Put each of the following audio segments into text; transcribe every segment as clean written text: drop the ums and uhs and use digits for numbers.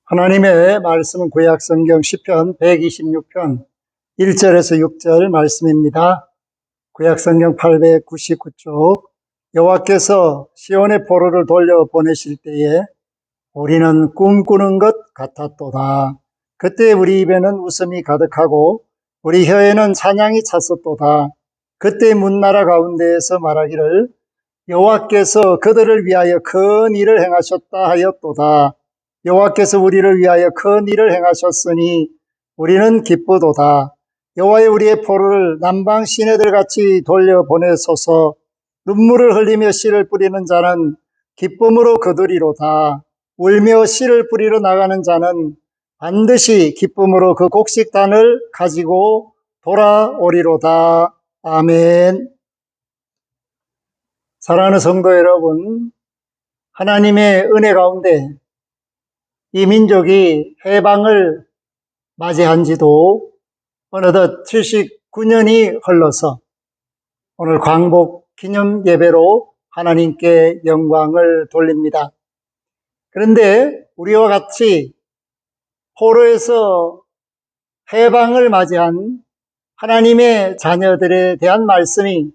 하나님의 말씀은 구약성경 시편 126편 1절에서 6절 말씀입니다. 구약성경 899쪽 여호와께서 시온의 포로를 돌려보내실 때에 우리는 꿈꾸는 것 같았도다. 그때 우리 입에는 웃음이 가득하고 우리 혀에는 찬양이 찼었도다. 그때 문나라 가운데에서 말하기를 여호와께서 그들을 위하여 큰 일을 행하셨다 하였도다. 여호와께서 우리를 위하여 큰 일을 행하셨으니 우리는 기쁘도다. 여호와여 우리의 포로를 남방 시내들 같이 돌려보내소서. 눈물을 흘리며 씨를 뿌리는 자는 기쁨으로 거두리로다. 울며 씨를 뿌리러 나가는 자는 반드시 기쁨으로 그 곡식단을 가지고 돌아오리로다. 아멘. 사랑하는 성도 여러분, 하나님의 은혜 가운데 이 민족이 해방을 맞이한 지도 어느덧 79년이 흘러서 오늘 광복 기념 예배로 하나님께 영광을 돌립니다. 그런데 우리와 같이 포로에서 해방을 맞이한 하나님의 자녀들에 대한 말씀이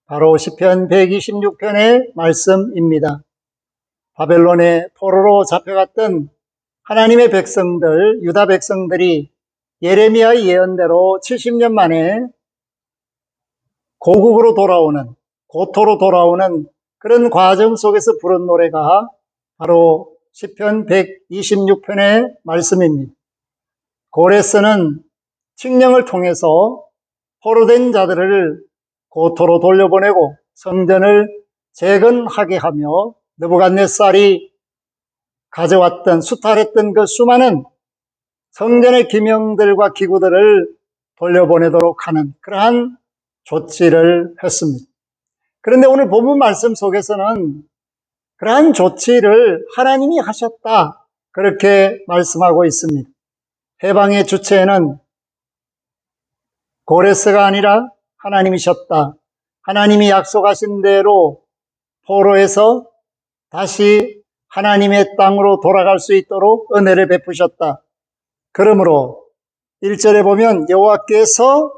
바로 시편 126편의 말씀입니다. 바벨론의 포로로 잡혀갔던 하나님의 백성들, 유다 백성들이 예레미야의 예언대로 70년 만에 고국으로 돌아오는, 고토로 돌아오는 그런 과정 속에서 부른 노래가 바로 시편 126편의 말씀입니다. 고레스는 칙령을 통해서 포로된 자들을 고토로 돌려보내고 성전을 재건하게 하며 느부갓네살이 가져왔던, 수탈했던 그 수많은 성전의 기명들과 기구들을 돌려보내도록 하는 그러한 조치를 했습니다. 그런데 오늘 본문 말씀 속에서는 그러한 조치를 하나님이 하셨다, 그렇게 말씀하고 있습니다. 해방의 주체는 고레스가 아니라 하나님이셨다. 하나님이 약속하신 대로 포로에서 다시 하나님의 땅으로 돌아갈 수 있도록 은혜를 베푸셨다. 그러므로 1절에 보면 여호와께서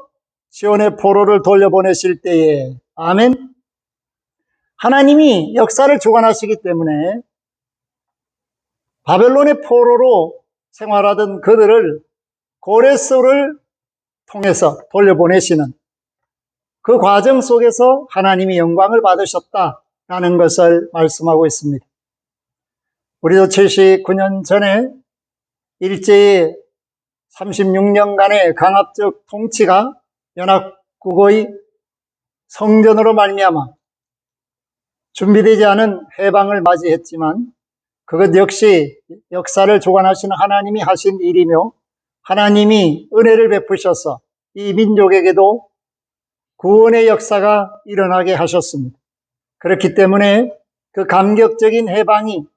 시온의 포로를 돌려보내실 때에, 아멘. 하나님이 역사를 주관하시기 때문에 바벨론의 포로로 생활하던 그들을 고레스를 통해서 돌려보내시는 그 과정 속에서 하나님이 영광을 받으셨다라는 것을 말씀하고 있습니다. 우리도 79년 전에 일제의 36년간의 강압적 통치가 연합국의 성전으로 말미암아 준비되지 않은 해방을 맞이했지만 그것 역시 역사를 주관하시는 하나님이 하신 일이며 하나님이 은혜를 베푸셔서 이 민족에게도 구원의 역사가 일어나게 하셨습니다. 그렇기 때문에 그 감격적인 해방이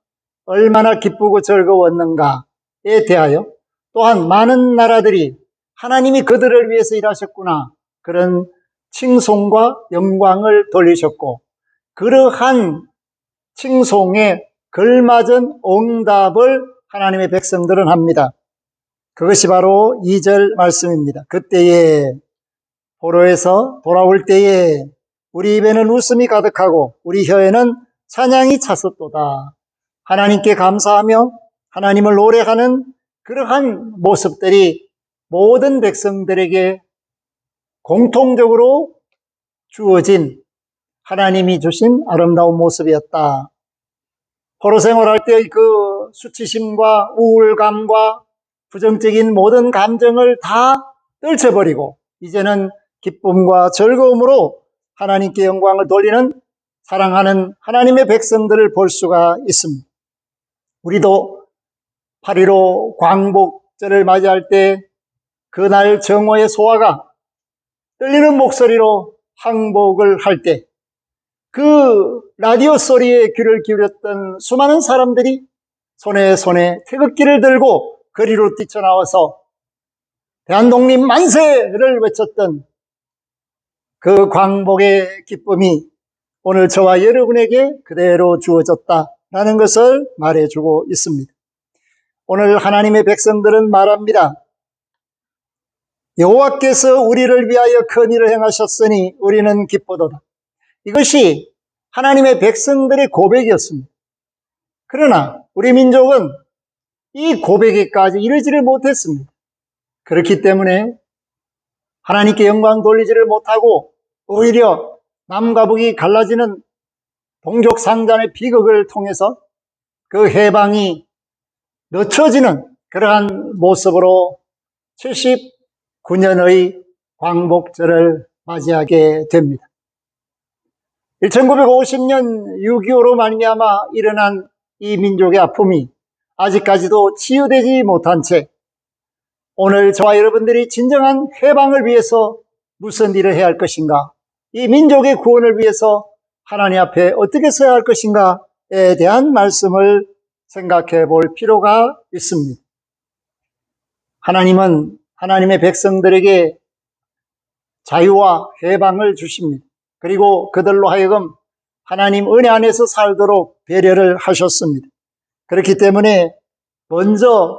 얼마나 기쁘고 즐거웠는가에 대하여 또한 많은 나라들이 하나님이 그들을 위해서 일하셨구나, 그런 칭송과 영광을 돌리셨고 그러한 칭송에 걸맞은 응답을 하나님의 백성들은 합니다. 그것이 바로 2절 말씀입니다. 그때에, 포로에서 돌아올 때에 우리 입에는 웃음이 가득하고 우리 혀에는 찬양이 찼었도다. 하나님께 감사하며 하나님을 노래하는 그러한 모습들이 모든 백성들에게 공통적으로 주어진 하나님이 주신 아름다운 모습이었다. 포로 생활할 때의 그 수치심과 우울감과 부정적인 모든 감정을 다 떨쳐버리고 이제는 기쁨과 즐거움으로 하나님께 영광을 돌리는 사랑하는 하나님의 백성들을 볼 수가 있습니다. 우리도 8.15 광복절을 맞이할 때 그날 정오의 소화가 떨리는 목소리로 항복을 할 때 그 라디오 소리에 귀를 기울였던 수많은 사람들이 손에 태극기를 들고 거리로 뛰쳐나와서 대한독립 만세를 외쳤던 그 광복의 기쁨이 오늘 저와 여러분에게 그대로 주어졌다라는 것을 말해주고 있습니다. 오늘 하나님의 백성들은 말합니다. 여호와께서 우리를 위하여 큰 일을 행하셨으니 우리는 기쁘도다. 이것이 하나님의 백성들의 고백이었습니다. 그러나 우리 민족은 이 고백에까지 이르지를 못했습니다. 그렇기 때문에 하나님께 영광 돌리지를 못하고 오히려 남과 북이 갈라지는 동족상잔의 비극을 통해서 그 해방이 늦춰지는 그러한 모습으로 79년의 광복절을 맞이하게 됩니다. 1950년 6.25로 말미암아 일어난 이 민족의 아픔이 아직까지도 치유되지 못한 채 오늘 저와 여러분들이 진정한 해방을 위해서 무슨 일을 해야 할 것인가, 이 민족의 구원을 위해서 하나님 앞에 어떻게 서야 할 것인가에 대한 말씀을 생각해 볼 필요가 있습니다. 하나님은 하나님의 백성들에게 자유와 해방을 주십니다. 그리고 그들로 하여금 하나님 은혜 안에서 살도록 배려를 하셨습니다. 그렇기 때문에 먼저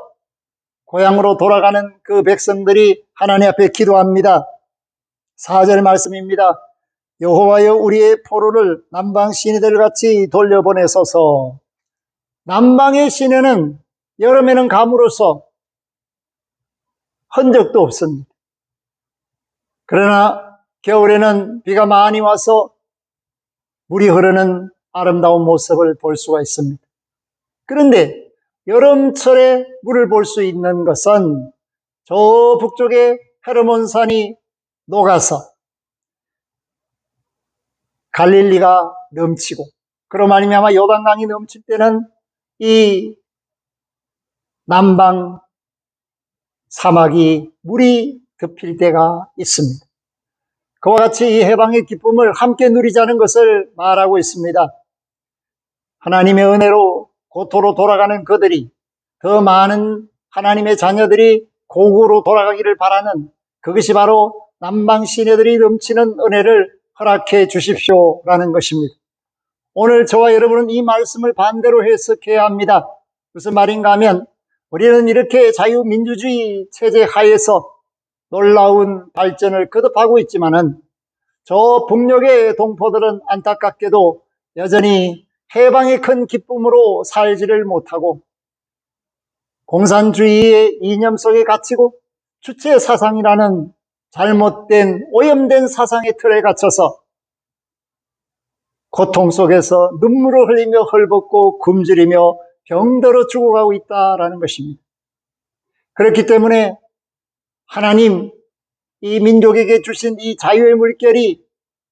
고향으로 돌아가는 그 백성들이 하나님 앞에 기도합니다. 4절 말씀입니다. 여호와여 우리의 포로를 남방 시내들 같이 돌려보내소서. 남방의 시내는 여름에는 감으로써 흔적도 없습니다. 그러나 겨울에는 비가 많이 와서 물이 흐르는 아름다운 모습을 볼 수가 있습니다. 그런데 여름철에 물을 볼 수 있는 것은 저 북쪽에 헤르몬산이 녹아서 갈릴리가 넘치고, 그로 말미암아 요단강이 넘칠 때는 이 남방 사막이 물이 덮일 때가 있습니다. 그와 같이 이 해방의 기쁨을 함께 누리자는 것을 말하고 있습니다. 하나님의 은혜로 고토로 돌아가는 그들이, 더 많은 하나님의 자녀들이 고국으로 돌아가기를 바라는, 그것이 바로 남방 시내들이 넘치는 은혜를 허락해 주십시오라는 것입니다. 오늘 저와 여러분은 이 말씀을 반대로 해석해야 합니다. 무슨 말인가 하면, 우리는 이렇게 자유민주주의 체제 하에서 놀라운 발전을 거듭하고 있지만은 저 북녘의 동포들은 안타깝게도 여전히 해방의 큰 기쁨으로 살지를 못하고 공산주의의 이념 속에 갇히고 주체 사상이라는 잘못된 오염된 사상의 틀에 갇혀서 고통 속에서 눈물을 흘리며 헐벗고 굶주리며 병들어 죽어가고 있다라는 것입니다. 그렇기 때문에 하나님, 이 민족에게 주신 이 자유의 물결이,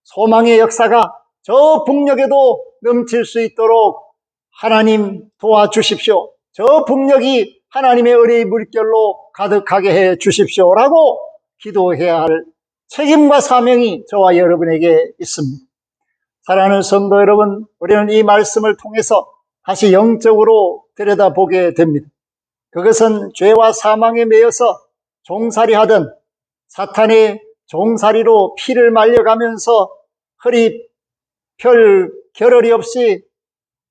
소망의 역사가 저 북녘에도 넘칠 수 있도록 하나님 도와주십시오. 저 북녘이 하나님의 은혜의 물결로 가득하게 해 주십시오라고 기도해야 할 책임과 사명이 저와 여러분에게 있습니다. 사랑하는 성도 여러분, 우리는 이 말씀을 통해서 다시 영적으로 들여다보게 됩니다. 그것은 죄와 사망에 매여서 종살이하던 사탄의 종살이로 피를 말려가면서 허리 별 겨를이 없이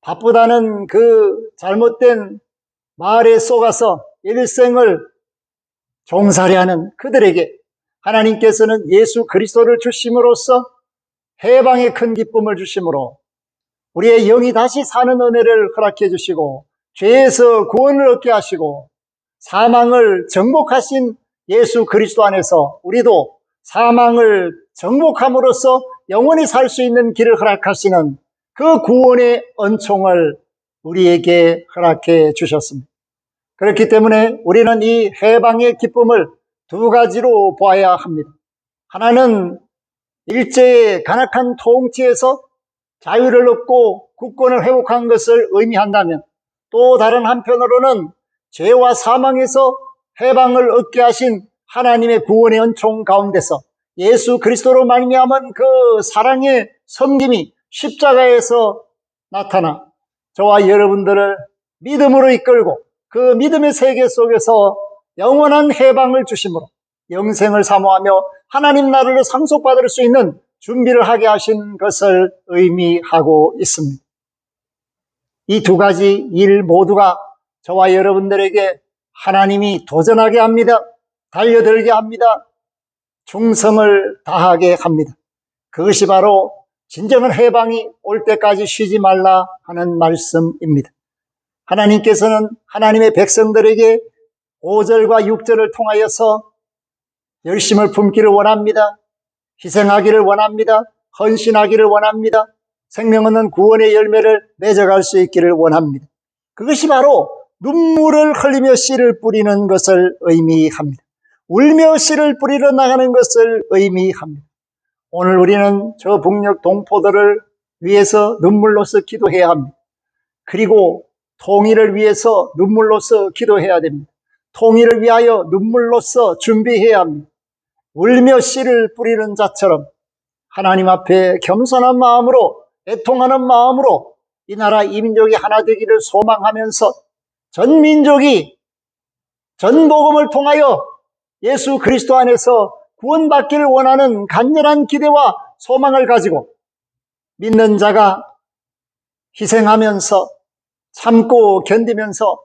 바쁘다는 그 잘못된 말에 속아서 일생을 종살이하는 그들에게 하나님께서는 예수 그리스도를 주심으로써 해방의 큰 기쁨을 주심으로 우리의 영이 다시 사는 은혜를 허락해 주시고, 죄에서 구원을 얻게 하시고, 사망을 정복하신 예수 그리스도 안에서 우리도 사망을 정복함으로써 영원히 살 수 있는 길을 허락하시는 그 구원의 은총을 우리에게 허락해 주셨습니다. 그렇기 때문에 우리는 이 해방의 기쁨을 두 가지로 보아야 합니다. 하나는 일제의 간악한 통치에서 자유를 얻고 국권을 회복한 것을 의미한다면, 또 다른 한편으로는 죄와 사망에서 해방을 얻게 하신 하나님의 구원의 은총 가운데서 예수 그리스도로 말미암은 그 사랑의 섬김이 십자가에서 나타나 저와 여러분들을 믿음으로 이끌고 그 믿음의 세계 속에서 영원한 해방을 주심으로 영생을 사모하며 하나님 나라를 상속받을 수 있는 준비를 하게 하신 것을 의미하고 있습니다. 이 두 가지 일 모두가 저와 여러분들에게 하나님이 도전하게 합니다. 달려들게 합니다. 충성을 다하게 합니다. 그것이 바로 진정한 해방이 올 때까지 쉬지 말라 하는 말씀입니다. 하나님께서는 하나님의 백성들에게 5절과 6절을 통하여서 열심을 품기를 원합니다. 희생하기를 원합니다. 헌신하기를 원합니다. 생명 없는 구원의 열매를 맺어갈 수 있기를 원합니다. 그것이 바로 눈물을 흘리며 씨를 뿌리는 것을 의미합니다. 울며 씨를 뿌리러 나가는 것을 의미합니다. 오늘 우리는 저 북녘 동포들을 위해서 눈물로써 기도해야 합니다. 그리고 통일을 위해서 눈물로써 기도해야 됩니다. 통일을 위하여 눈물로써 준비해야 합니다. 울며 씨를 뿌리는 자처럼 하나님 앞에 겸손한 마음으로, 애통하는 마음으로 이 나라 이 민족이 하나 되기를 소망하면서 전 민족이 전 복음을 통하여 예수 그리스도 안에서 구원받기를 원하는 간절한 기대와 소망을 가지고 믿는 자가 희생하면서 참고 견디면서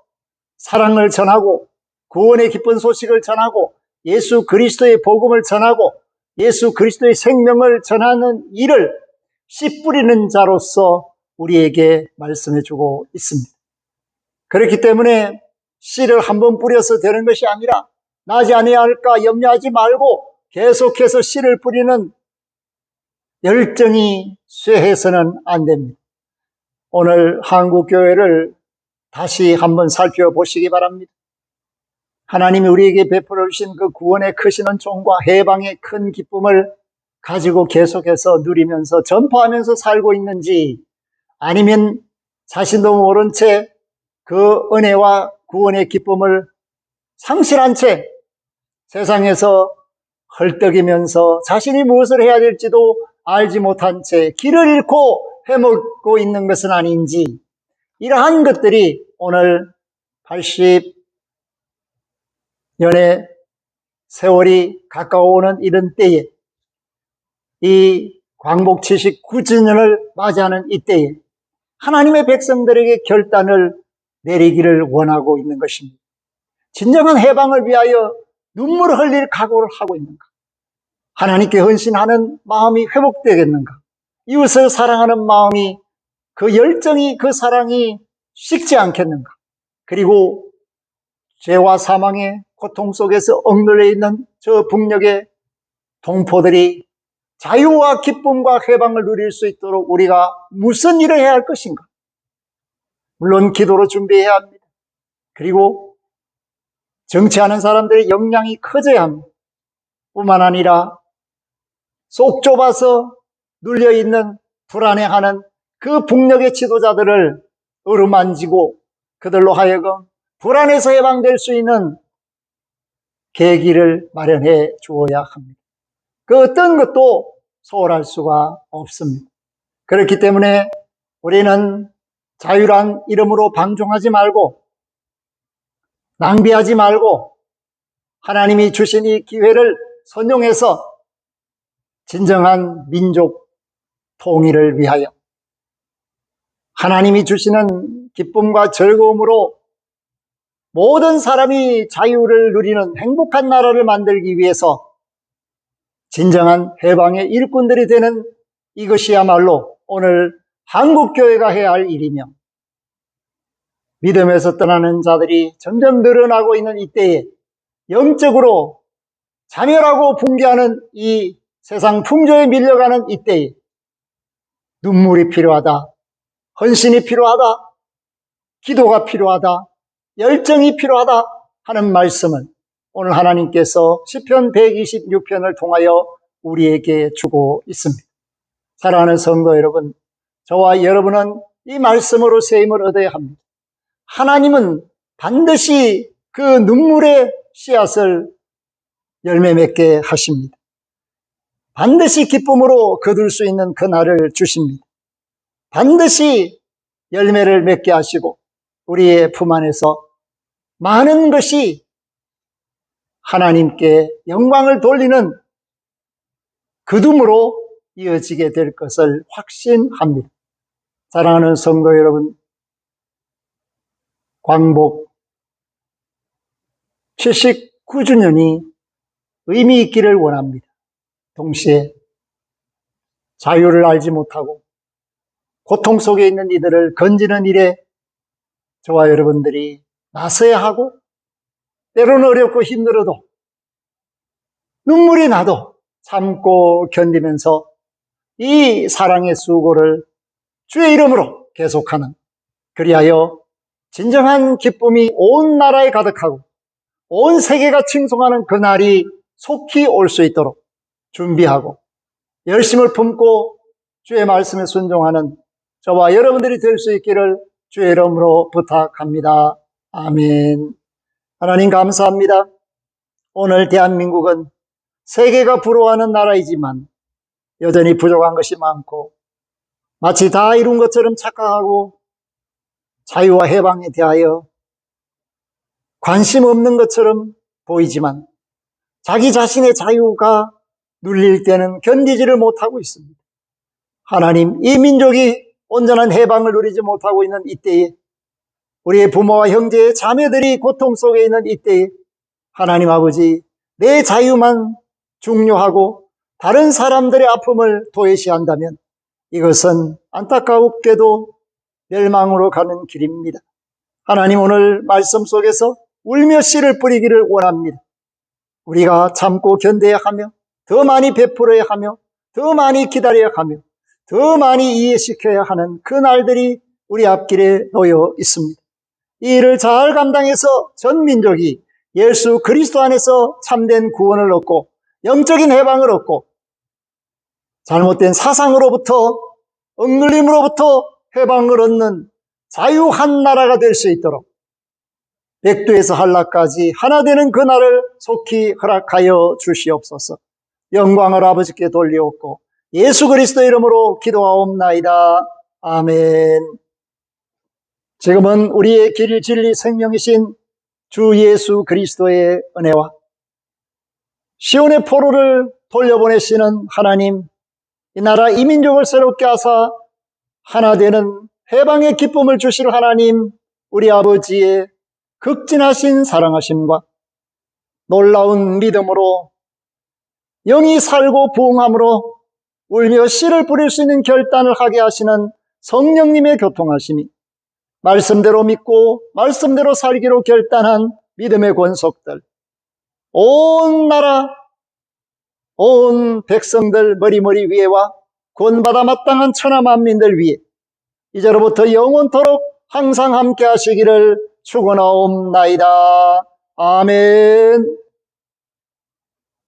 사랑을 전하고 구원의 기쁜 소식을 전하고 예수 그리스도의 복음을 전하고 예수 그리스도의 생명을 전하는 일을 씨 뿌리는 자로서 우리에게 말씀해 주고 있습니다. 그렇기 때문에 씨를 한번 뿌려서 되는 것이 아니라 나지 아니해야 할까 염려하지 말고 계속해서 씨를 뿌리는 열정이 쇠해서는 안 됩니다. 오늘 한국교회를 다시 한번 살펴보시기 바랍니다. 하나님이 우리에게 베풀어 주신 그 구원의 크신 은총과 해방의 큰 기쁨을 가지고 계속해서 누리면서 전파하면서 살고 있는지, 아니면 자신도 모른 채 그 은혜와 구원의 기쁨을 상실한 채 세상에서 헐떡이면서 자신이 무엇을 해야 될지도 알지 못한 채 길을 잃고 헤매고 있는 것은 아닌지, 이러한 것들이 오늘 80년의 세월이 가까워오는 이런 때에, 이 광복 79주년을 맞이하는 이때에 하나님의 백성들에게 결단을 내리기를 원하고 있는 것입니다. 진정한 해방을 위하여 눈물을 흘릴 각오를 하고 있는가? 하나님께 헌신하는 마음이 회복되겠는가? 이웃을 사랑하는 마음이, 그 열정이, 그 사랑이 식지 않겠는가? 그리고 죄와 사망의 고통 속에서 억눌려 있는 저 북녘의 동포들이 자유와 기쁨과 해방을 누릴 수 있도록 우리가 무슨 일을 해야 할 것인가? 물론 기도로 준비해야 합니다. 그리고 정치하는 사람들의 역량이 커져야 합니다. 뿐만 아니라 속 좁아서 눌려있는 불안해하는 그 북녘의 지도자들을 어루만지고 그들로 하여금 불안에서 해방될 수 있는 계기를 마련해 주어야 합니다. 그 어떤 것도 소홀할 수가 없습니다. 그렇기 때문에 우리는 자유란 이름으로 방종하지 말고 낭비하지 말고 하나님이 주신 이 기회를 선용해서 진정한 민족 통일을 위하여 하나님이 주시는 기쁨과 즐거움으로 모든 사람이 자유를 누리는 행복한 나라를 만들기 위해서 진정한 해방의 일꾼들이 되는 이것이야말로 오늘 한국교회가 해야 할 일이며, 믿음에서 떠나는 자들이 점점 늘어나고 있는 이때에 영적으로 자멸하고 붕괴하는 이 세상 풍조에 밀려가는 이때에 눈물이 필요하다, 헌신이 필요하다, 기도가 필요하다, 열정이 필요하다 하는 말씀을 오늘 하나님께서 시편 126편을 통하여 우리에게 주고 있습니다. 사랑하는 성도 여러분, 저와 여러분은 이 말씀으로 세임을 얻어야 합니다. 하나님은 반드시 그 눈물의 씨앗을 열매 맺게 하십니다. 반드시 기쁨으로 거둘 수 있는 그날을 주십니다. 반드시 열매를 맺게 하시고 우리의 품 안에서 많은 것이 하나님께 영광을 돌리는 거둠으로 이어지게 될 것을 확신합니다. 사랑하는 성도 여러분, 광복 79주년이 의미 있기를 원합니다. 동시에 자유를 알지 못하고 고통 속에 있는 이들을 건지는 일에 저와 여러분들이 나서야 하고, 때로는 어렵고 힘들어도 눈물이 나도 참고 견디면서 이 사랑의 수고를 주의 이름으로 계속하는, 그리하여 진정한 기쁨이 온 나라에 가득하고 온 세계가 칭송하는 그날이 속히 올 수 있도록 준비하고 열심을 품고 주의 말씀에 순종하는 저와 여러분들이 될 수 있기를 주의 이름으로 부탁합니다. 아멘. 하나님 감사합니다. 오늘 대한민국은 세계가 부러워하는 나라이지만 여전히 부족한 것이 많고 마치 다 이룬 것처럼 착각하고 자유와 해방에 대하여 관심 없는 것처럼 보이지만 자기 자신의 자유가 눌릴 때는 견디지를 못하고 있습니다. 하나님, 이 민족이 온전한 해방을 누리지 못하고 있는 이때에, 우리의 부모와 형제, 자매들이 고통 속에 있는 이때에 하나님 아버지, 내 자유만 중요하고 다른 사람들의 아픔을 도외시한다면 이것은 안타깝게도 멸망으로 가는 길입니다. 하나님, 오늘 말씀 속에서 울며 씨를 뿌리기를 원합니다. 우리가 참고 견뎌야 하며 더 많이 베풀어야 하며 더 많이 기다려야 하며 더 많이 이해시켜야 하는 그 날들이 우리 앞길에 놓여 있습니다. 이 일을 잘 감당해서 전 민족이 예수 그리스도 안에서 참된 구원을 얻고 영적인 해방을 얻고 잘못된 사상으로부터, 억눌림으로부터 해방을 얻는 자유한 나라가 될 수 있도록 백두에서 한라까지 하나 되는 그 날을 속히 허락하여 주시옵소서. 영광을 아버지께 돌리옵고 예수 그리스도 이름으로 기도하옵나이다. 아멘. 지금은 우리의 길, 진리, 생명이신 주 예수 그리스도의 은혜와 시온의 포로를 돌려보내시는 하나님, 이 나라 이 민족을 새롭게 하사 하나 되는 해방의 기쁨을 주실 하나님, 우리 아버지의 극진하신 사랑하심과 놀라운 믿음으로 영이 살고 부흥함으로 울며 씨를 뿌릴 수 있는 결단을 하게 하시는 성령님의 교통하심이 말씀대로 믿고 말씀대로 살기로 결단한 믿음의 권속들, 온 나라, 온 백성들 머리머리 위에와 구원받아 마땅한 천하 만민들 위에 이제로부터 영원토록 항상 함께 하시기를 축원하옵나이다. 아멘.